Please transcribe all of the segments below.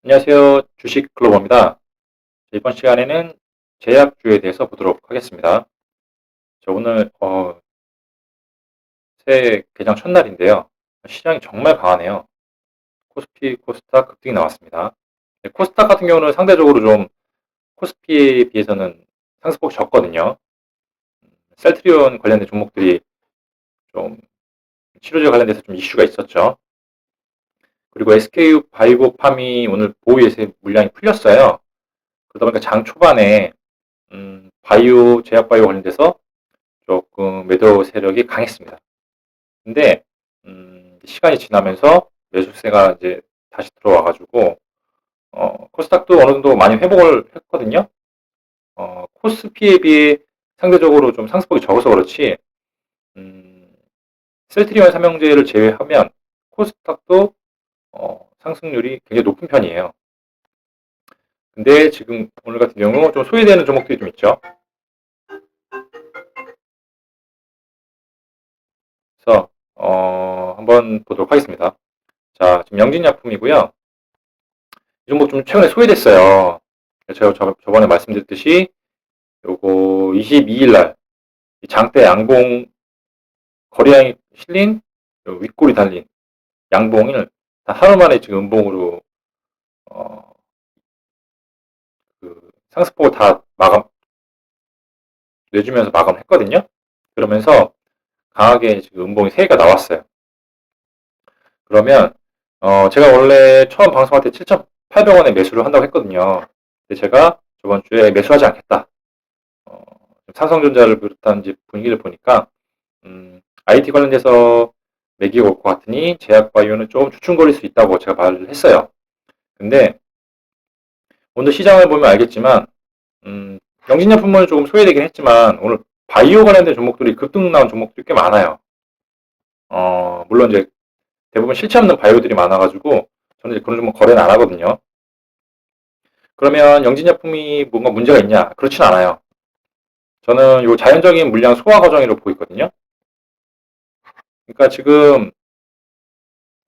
안녕하세요. 주식 글로벌입니다. 이번 시간에는 제약주에 대해서 보도록 하겠습니다. 오늘 새해 개장 첫날인데요. 시장이 정말 강하네요. 코스피, 코스닥 급등이 나왔습니다. 코스닥 같은 경우는 상대적으로 좀 코스피에 비해서는 상승폭이 적거든요. 셀트리온 관련된 종목들이 좀 치료제 관련돼서 좀 이슈가 있었죠. 그리고 SK 바이오팜이 오늘 보유예세 물량이 풀렸어요. 그러다 보니까 장 초반에 바이오, 제약 바이오 관련돼서 조금 매도 세력이 강했습니다. 근데 시간이 지나면서 매수세가 이제 다시 들어와가지고 코스닥도 어느 정도 많이 회복을 했거든요. 코스피에 비해 상대적으로 좀 상승폭이 적어서 그렇지 셀트리온 삼형제를 제외하면 코스닥도 상승률이 굉장히 높은 편이에요. 근데 지금 오늘 같은 경우 좀 소외되는 종목들이 좀 있죠. 그래서 한번 보도록 하겠습니다. 자, 지금 영진약품이고요. 이 종목 좀 최근에 소외됐어요. 제가 저번에 말씀드렸듯이 요거 22일 날 장대 양봉 거래량이 실린 윗골이 달린 양봉을 하루 만에 지금 음봉으로 그 상승폭을 다 내주면서 마감했거든요. 그러면서 강하게 지금 음봉이 3개가 나왔어요. 그러면 제가 원래 처음 방송할 때 7,800원에 매수를 한다고 했거든요. 근데 제가 저번 주에 매수하지 않겠다. 삼성전자를 비롯한 이제 분위기를 보니까 IT 관련돼서 매기가 올 것 같으니 제약바이오는 좀 주춤거릴 수 있다고 제가 말을 했어요. 근데 오늘 시장을 보면 알겠지만 영진약품은 조금 소외되긴 했지만 오늘 바이오 관련된 종목들이 급등 나온 종목들이 꽤 많아요. 물론 이제 대부분 실체 없는 바이오들이 많아가지고 저는 이제 그런 종목 거래는 안 하거든요. 그러면 영진약품이 뭔가 문제가 있냐? 그렇진 않아요. 저는 요 자연적인 물량 소화 과정이라고 보고 있거든요. 그러니까 지금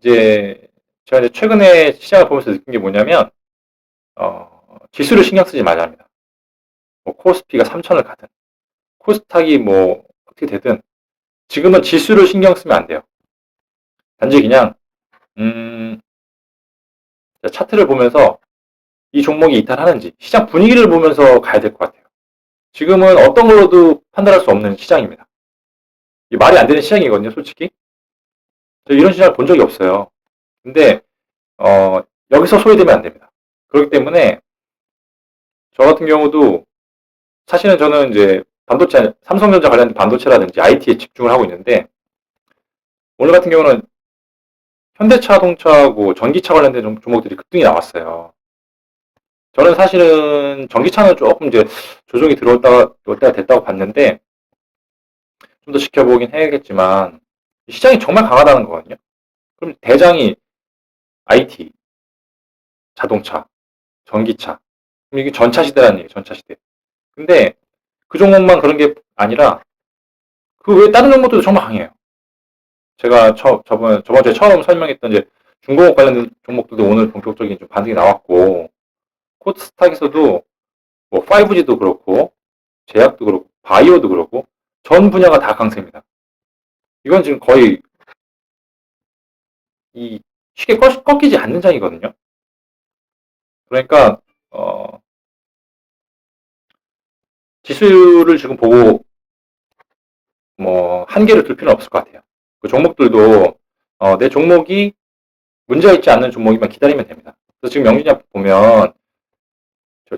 이제 제가 이제 최근에 시장을 보면서 느낀 게 뭐냐면 지수를 신경 쓰지 말자 합니다. 뭐 코스피가 3천을 가든 코스닥이 뭐 어떻게 되든 지금은 지수를 신경 쓰면 안 돼요. 단지 그냥 차트를 보면서 이 종목이 이탈하는지 시장 분위기를 보면서 가야 될 것 같아요. 지금은 어떤 걸로도 판단할 수 없는 시장입니다. 말이 안 되는 시장이거든요, 솔직히. 이런 시장을 본 적이 없어요. 근데 여기서 소외되면 안 됩니다. 그렇기 때문에 저 같은 경우도 사실은 저는 이제 반도체, 삼성전자 관련된 반도체라든지 IT에 집중을 하고 있는데 오늘 같은 경우는 현대차동차하고 전기차 관련된 종목들이 급등이 나왔어요. 저는 사실은 전기차는 조금 이제 조정이 올 때가 됐다고 봤는데 좀 더 지켜보긴 해야겠지만 시장이 정말 강하다는 거거든요. 그럼 대장이 IT, 자동차, 전기차. 그럼 이게 전차 시대라는 얘기예요. 전차 시대. 근데 그 종목만 그런 게 아니라 그 외에 다른 종목들도 정말 강해요. 제가 저번 주에 처음 설명했던 이제 중공업 관련된 종목들도 오늘 본격적인 좀 반등이 나왔고 코스닥에서도 뭐 5G도 그렇고 제약도 그렇고 바이오도 그렇고 전 분야가 다 강세입니다. 이건 지금 거의 이 쉽게 꺾이지 않는 장이거든요. 그러니까 지수를 지금 보고 뭐 한계를 둘 필요는 없을 것 같아요. 그 종목들도 내 종목이 문제가 있지 않는 종목이면 기다리면 됩니다. 그래서 지금 영진약 보면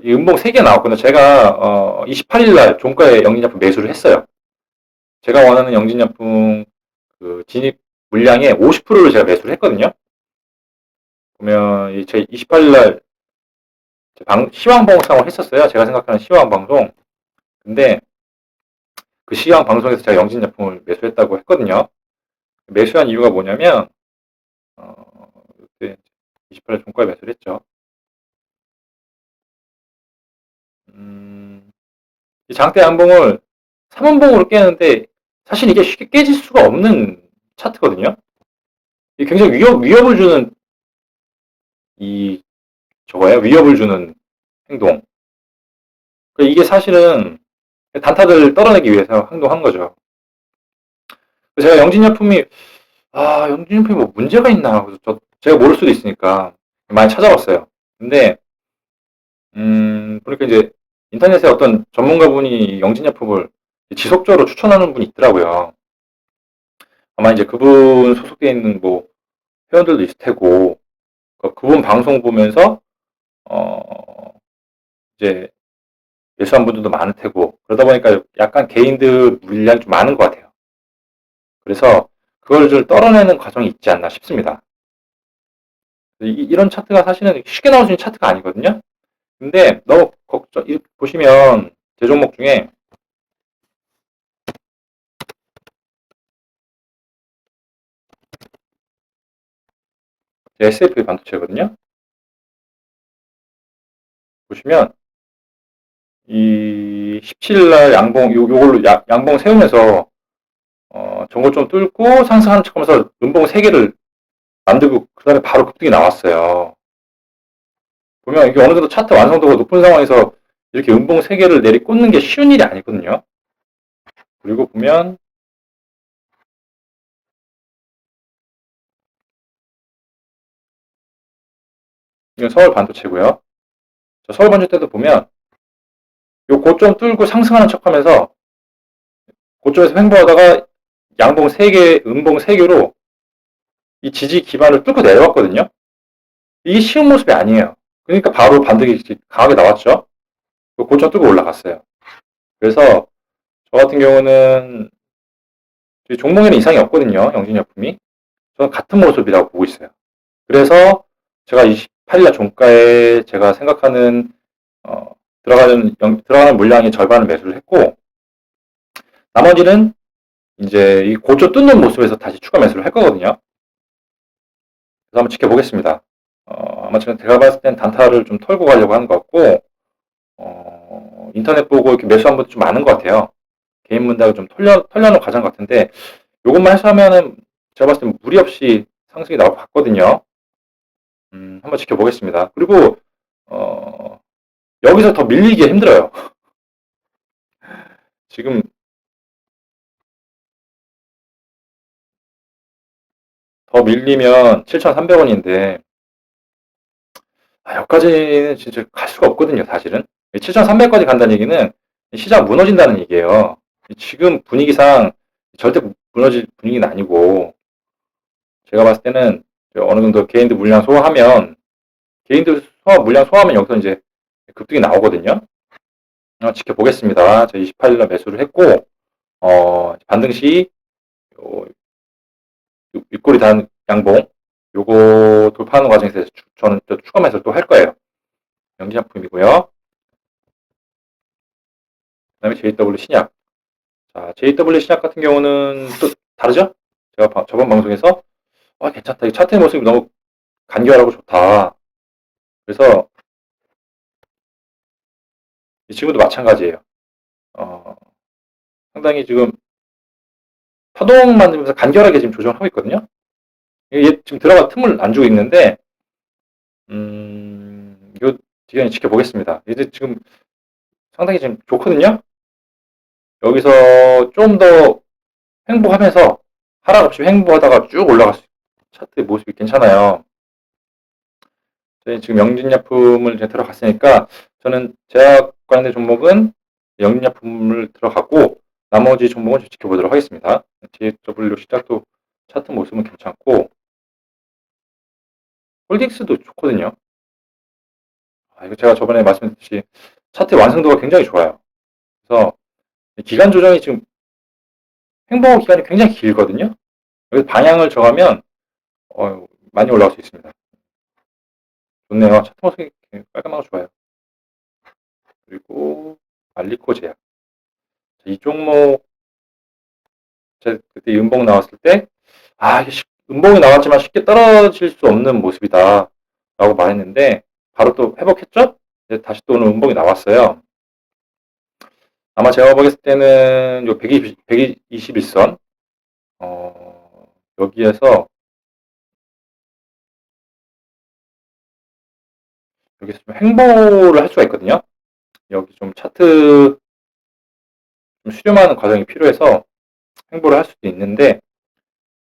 이 음봉 3개 나왔거든요. 제가 28일 날 종가에 영진약품 매수를 했어요. 제가 원하는 영진약품 그 진입 물량의 50%를 제가 매수를 했거든요. 보면 제 28일 날 시황 방송을 했었어요. 제가 생각하는 시황 방송. 근데 그 시황 방송에서 제가 영진약품을 매수했다고 했거든요. 매수한 이유가 뭐냐면 그때 28일 종가에 매수를 했죠. 이 장대 양봉을 3원봉으로 깨는데 사실 이게 쉽게 깨질 수가 없는 차트거든요. 이게 굉장히 위협을 주는 이 저거예요. 위협을 주는 행동. 그러니까 이게 사실은 단타를 떨어내기 위해서 행동한 거죠. 제가 영진약품이 영진약품이 뭐 문제가 있나? 그래서 제가 모를 수도 있으니까 많이 찾아봤어요. 근데 보니까 이제 인터넷에 어떤 전문가분이 영진약품을 지속적으로 추천하는 분이 있더라고요. 아마 이제 그분 소속돼 있는 뭐 회원들도 있을 테고 그분 방송 보면서 어 이제 예수한 분들도 많을 테고 그러다 보니까 약간 개인들 물량이 좀 많은 것 같아요. 그래서 그걸 좀 떨어내는 과정이 있지 않나 싶습니다. 이런 차트가 사실은 쉽게 나올 수 있는 차트가 아니거든요. 근데 너무 걱정 보시면 제 종목 중에 SFP 반도체거든요. 보시면 이 17일 날 양봉 요걸로 양봉 세우면서 전고 좀 뚫고 상승하는 척하면서 음봉 3개를 만들고 그다음에 바로 급등이 나왔어요. 보면 이게 어느 정도 차트 완성도가 높은 상황에서 이렇게 음봉 3개를 내리꽂는 게 쉬운 일이 아니거든요. 그리고 보면 이건 서울 반도체고요. 서울 반도체 때도 보면 요 고점 뚫고 상승하는 척하면서 고점에서 횡보하다가 양봉 3개, 음봉 3개로 이 지지 기반을 뚫고 내려왔거든요. 이게 쉬운 모습이 아니에요. 그러니까 바로 반등이 강하게 나왔죠. 고점 뚫고 올라갔어요. 그래서 저 같은 경우는 종목에는 이상이 없거든요. 영진약품이. 저는 같은 모습이라고 보고 있어요. 그래서 제가 28일날 종가에 제가 생각하는 들어가는 물량의 절반을 매수를 했고 나머지는 이제 이 고점 뚫는 모습에서 다시 추가 매수를 할 거거든요. 그래서 한번 지켜보겠습니다. 아마 제가 봤을 땐 단타를 좀 털고 가려고 하는 것 같고 인터넷 보고 이렇게 매수한 분도 좀 많은 것 같아요. 개인 문닥을 좀 털려는 과정 같은데 요것만 해소하면은 제가 봤을 때 무리 없이 상승이 나올 것 같거든요. 한번 지켜보겠습니다. 그리고 여기서 더 밀리기 힘들어요. 지금 더 밀리면 7,300원인데 여기까지는 진짜 갈 수가 없거든요, 사실은. 7,300까지 간다는 얘기는 시장 무너진다는 얘기예요. 지금 분위기상 절대 무너질 분위기는 아니고 제가 봤을 때는 어느 정도 개인들 물량 소화하면 물량 소화하면 여기서 이제 급등이 나오거든요. 지켜보겠습니다. 저 28일날 매수를 했고 반등 시 윗꼬리 단 양봉 요거 돌파하는 과정에서 저는 또 추가 매수를 또 할 거예요. 영지상품이고요. 그다음에 JW 신약. 자, JW 신약 같은 경우는 또 다르죠? 제가 저번 방송에서 괜찮다. 이 차트의 모습이 너무 간결하고 좋다. 그래서 지금도 마찬가지예요. 어, 상당히 지금 파동 만들면서 간결하게 지금 조정을 하고 있거든요. 얘 지금 들어가 틈을 안 주고 있는데, 이거 뒤에 지켜보겠습니다. 얘들 지금 상당히 지금 좋거든요. 여기서 좀 더 횡보하면서 하락 없이 횡보하다가 쭉 올라갈 수 차트의 모습이 괜찮아요. 저희 지금 영진약품을 이제 들어갔으니까 저는 제약 관련된 종목은 영진약품을 들어갔고 나머지 종목은 지켜보도록 하겠습니다. JW 시작도 차트 모습은 괜찮고 홀딩스도 좋거든요. 이거 제가 저번에 말씀드렸듯이 차트 완성도가 굉장히 좋아요. 그래서 기간 조정이 지금 횡보 기간이 굉장히 길거든요. 여기 방향을 정하면 많이 올라갈 수 있습니다. 좋네요. 차트 모습이 깔끔하고 좋아요. 그리고 알리코 제약. 이 종목 제가 그때 음봉 나왔을 때 이게 음봉이 나왔지만 쉽게 떨어질 수 없는 모습이다 라고 말했는데 바로 또 회복했죠? 다시 또 오늘 음봉이 나왔어요. 아마 제가 보겠을 때는 요 121선 여기에서 여기서 좀 행보를 할 수가 있거든요. 여기 좀 차트 좀 수렴하는 과정이 필요해서 행보를 할 수도 있는데,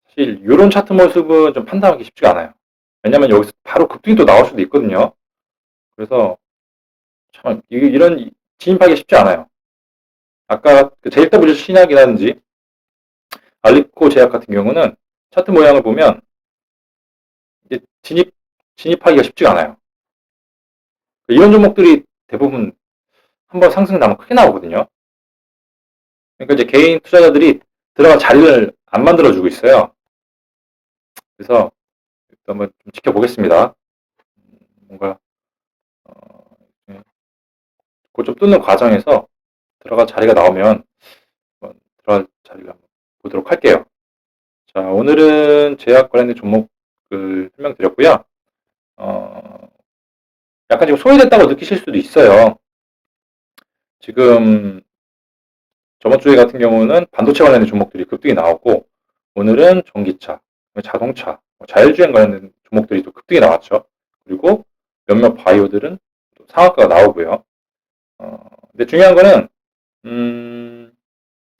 사실 이런 차트 모습은 좀 판단하기 쉽지가 않아요. 왜냐면 여기서 바로 급등이 또 나올 수도 있거든요. 그래서 참 이런 진입하기 쉽지 않아요. 아까 그 JW 신약이라든지 알리코 제약 같은 경우는 차트 모양을 보면 이제 진입하기가 쉽지가 않아요. 이런 종목들이 대부분 한번 상승 나면 크게 나오거든요. 그러니까 이제 개인 투자자들이 들어갈 자리를 안 만들어주고 있어요. 그래서 한번 좀 지켜보겠습니다. 뭔가 그좀 뚫는 과정에서 들어갈 자리가 나오면 한번 들어갈 자리를 한번 보도록 할게요. 자, 오늘은 제약 관련된 종목을 설명드렸고요. 약간 지금 소외됐다고 느끼실 수도 있어요. 지금 저번 주에 같은 경우는 반도체 관련된 종목들이 급등이 나왔고, 오늘은 전기차, 자동차, 자율주행 관련된 종목들이 또 급등이 나왔죠. 그리고 몇몇 바이오들은 또 상한가가 나오고요. 근데 중요한 거는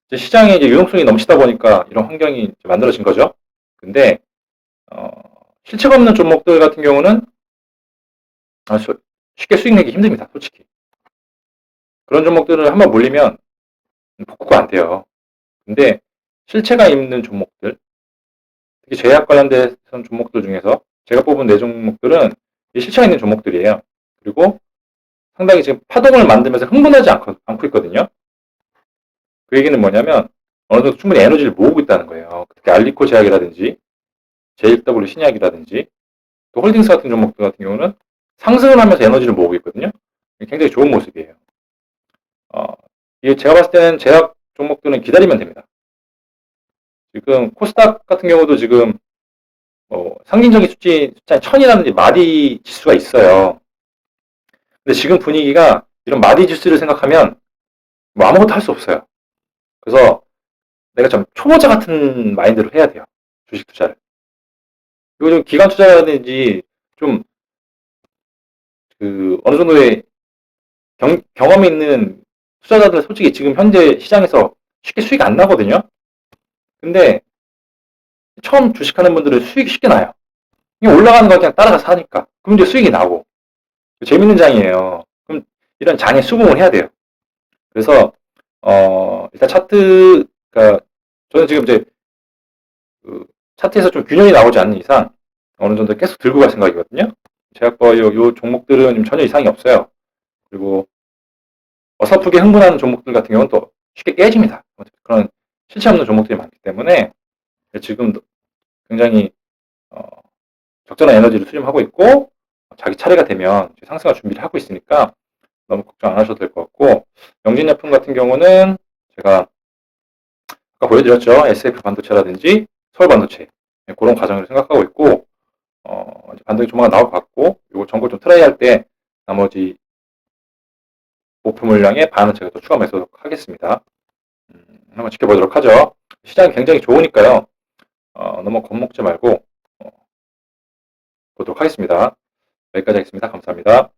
이제 시장에 이제 유동성이 넘치다 보니까 이런 환경이 이제 만들어진 거죠. 근데 어, 실체가 없는 종목들 같은 경우는 쉽게 수익 내기 힘듭니다. 솔직히. 그런 종목들은 한번 몰리면 복구가 안 돼요. 근데 실체가 있는 종목들, 특히 제약 관련된 종목들 중에서 제가 뽑은 네 종목들은 실체가 있는 종목들이에요. 그리고 상당히 지금 파동을 만들면서 흥분하지 않고 있거든요. 그 얘기는 뭐냐면 어느 정도 충분히 에너지를 모으고 있다는 거예요. 특히 알리코 제약이라든지 JW 신약이라든지 또 홀딩스 같은 종목들 같은 경우는 상승을 하면서 에너지를 모으고 있거든요. 굉장히 좋은 모습이에요. 이게 제가 봤을 때는 제약 종목들은 기다리면 됩니다. 지금 코스닥 같은 경우도 지금 상징적인 숫자 1000이라든지 마디 지수가 있어요. 근데 지금 분위기가 이런 마디 지수를 생각하면 뭐 아무것도 할 수 없어요. 그래서 내가 좀 초보자 같은 마인드로 해야 돼요. 주식 투자를. 그리고 좀 기관 투자라든지 좀 그 어느 정도의 경험이 있는 투자자들 솔직히 지금 현재 시장에서 쉽게 수익 안 나거든요. 근데 처음 주식하는 분들은 수익이 쉽게 나요. 그냥 올라가는 거 그냥 따라가서 하니까. 그럼 이제 수익이 나고. 재밌는 장이에요. 그럼 이런 장에 수긍을 해야 돼요. 그래서 일단 차트가 저는 지금 이제 그 차트에서 좀 균형이 나오지 않는 이상 어느 정도 계속 들고 갈 생각이거든요. 제약바이오 요 종목들은 전혀 이상이 없어요. 그리고 어설프게 흥분하는 종목들 같은 경우는 또 쉽게 깨집니다. 그런 실체 없는 종목들이 많기 때문에 지금 굉장히 어, 적절한 에너지를 수렴하고 있고 자기 차례가 되면 상승할 준비를 하고 있으니까 너무 걱정 안 하셔도 될 것 같고, 영진약품 같은 경우는 제가 아까 보여드렸죠. SF 반도체라든지 서울 반도체 그런 과정을 생각하고 있고, 이제 반등이 조만간 나올 것 같고, 이거 정보 좀 트라이 할 때 나머지 목표 물량의 반은 제가 또 추가 매수하겠습니다. 한번 지켜보도록 하죠. 시장이 굉장히 좋으니까요. 너무 겁먹지 말고 보도록 하겠습니다. 여기까지 하겠습니다. 감사합니다.